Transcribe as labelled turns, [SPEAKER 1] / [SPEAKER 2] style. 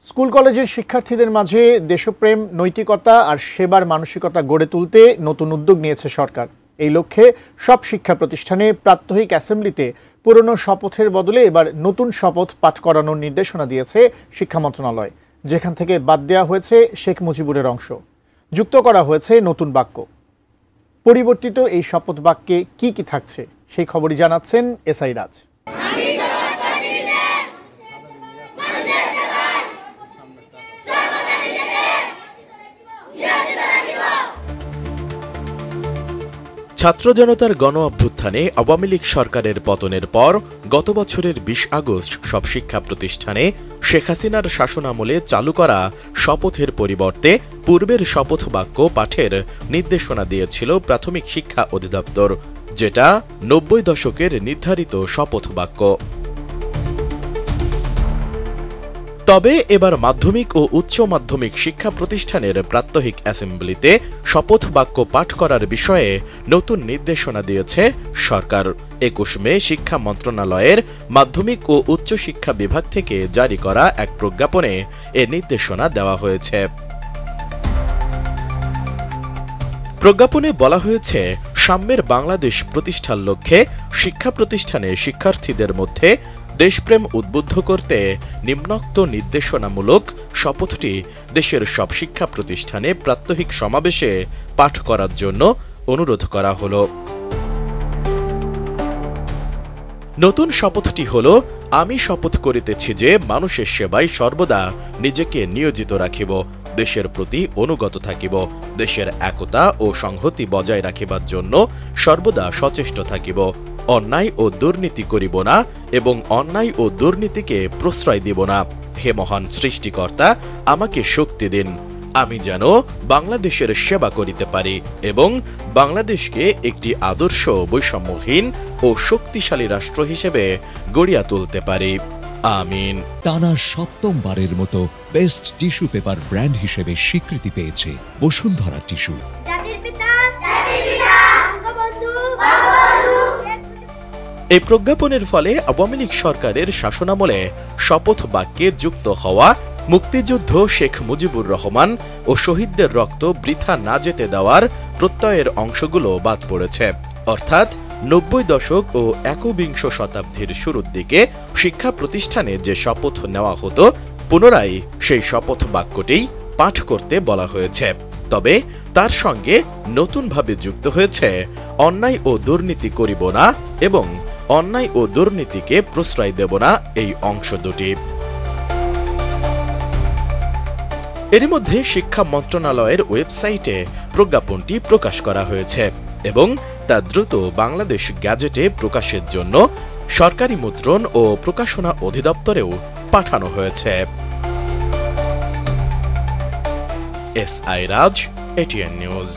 [SPEAKER 1] School কলেজের শিক্ষার্থীদের মাঝে দেশপ্রেম, নৈতিকতা আর সেবার মানসিকতা গড়ে তুলতে নতুন উদ্যোগ নিয়েছে সরকার। এই লক্ষ্যে সব শিক্ষা প্রতিষ্ঠানে প্রাত্যহিক অ্যাসেম্বলিতে পুরনো শপথের বদলে এবার নতুন শপথ পাঠ করানোর নির্দেশনা দিয়েছে শিক্ষা মন্ত্রণালয়, যেখান থেকে বাদ দেওয়া হয়েছে শেখ মুজিবুরের অংশ, যুক্ত করা হয়েছে নতুন বাক্য। পরিবর্তিত এই শপথ বাক্যে কি কি থাকছে সেই খবরই জানাচ্ছেন এসআই রাজ।
[SPEAKER 2] ছাত্র জনতার গণ অভ্যুত্থানে আওয়ামী লীগ সরকারের পতনের পর গত বছরের ২০ আগস্ট সব শিক্ষা প্রতিষ্ঠানে শেখ হাসিনার শাসনামলে চালু করা শপথের পরিবর্তে পূর্বের শপথ বাক্য পাঠের নির্দেশনা দিয়েছিল প্রাথমিক শিক্ষা অধিদপ্তর, যেটা ৯০ দশকের নির্ধারিত শপথ বাক্য। তবে এবার মাধ্যমিক ও উচ্চ মাধ্যমিক শিক্ষা প্রতিষ্ঠানের প্রাত্যহিক অ্যাসেম্বলিতে শপথ বাক্য পাঠ করার বিষয়ে নতুন নির্দেশনা দিয়েছে সরকার। ২১ মে শিক্ষা মন্ত্রণালয়ের মাধ্যমিক ও উচ্চ শিক্ষা বিভাগ থেকে জারি করা এক প্রজ্ঞাপনে এ নির্দেশনা দেওয়া হয়েছে। প্রজ্ঞাপনে বলা হয়েছে, সাম্যের বাংলাদেশ প্রতিষ্ঠার লক্ষ্যে শিক্ষা প্রতিষ্ঠানে শিক্ষার্থীদের মধ্যে দেশপ্রেম উদ্বুদ্ধ করতে নিম্নোক্ত নির্দেশনামূলক শপথটি দেশের সব শিক্ষা প্রতিষ্ঠানে প্রাত্যহিক সমাবেশে পাঠ করার জন্য অনুরোধ করা হলো। নতুন শপথটি হল, আমি শপথ করিতেছি যে মানুষের সেবায় সর্বদা নিজেকে নিয়োজিত রাখিব, দেশের প্রতি অনুগত থাকিব, দেশের একতা ও সংহতি বজায় রাখিবার জন্য সর্বদা সচেষ্ট থাকিব, অন্যায় ও দুর্নীতি করিব না এবং অন্যায় ও দুর্নীতিকে প্রশ্রয় দিব না। হে মহান সৃষ্টিকর্তা, আমাকে শক্তি দিন, আমি যেন বাংলাদেশের সেবা করিতে পারি এবং বাংলাদেশকে একটি আদর্শ, বৈষম্যহীন ও শক্তিশালী রাষ্ট্র হিসেবে গড়িয়া তুলতে পারি। আমিন।
[SPEAKER 3] টানা সপ্তমবারের মতো বেস্ট টিস্যু পেপার ব্র্যান্ড হিসেবে স্বীকৃতি পেয়েছে বসুন্ধরা টিস্যু।
[SPEAKER 2] এই প্রজ্ঞাপনের ফলে আওয়ামী লীগ সরকারের শাসনামলে শপথ বাক্যে যুক্ত হওয়া মুক্তিযুদ্ধ শেখ মুজিবুর রহমান ও শহীদদের রক্ত বৃথা না যেতে দেওয়ার প্রত্যয়ের অংশগুলো বাদ পড়েছে। অর্থাৎ ৯০ দশক ও একবিংশ শতাব্দীর শুরুর দিকে শিক্ষা প্রতিষ্ঠানে যে শপথ নেওয়া হতো, পুনরায় সেই শপথ বাক্যটি পাঠ করতে বলা হয়েছে। তবে তার সঙ্গে নতুনভাবে যুক্ত হয়েছে অন্যায় ও দুর্নীতি করিব না এবং অন্যায় ও দুর্নীতিকে প্রশ্রয় দেব না এই অংশ দুটি। এরই মধ্যে শিক্ষা মন্ত্রণালয়ের ওয়েবসাইটে প্রজ্ঞাপনটি প্রকাশ করা হয়েছে এবং তা দ্রুত বাংলাদেশ গ্যাজেটে প্রকাশের জন্য সরকারি মুদ্রণ ও প্রকাশনা অধিদপ্তরেও পাঠানো হয়েছে। এসআই রাজ, এটিএন নিউজ।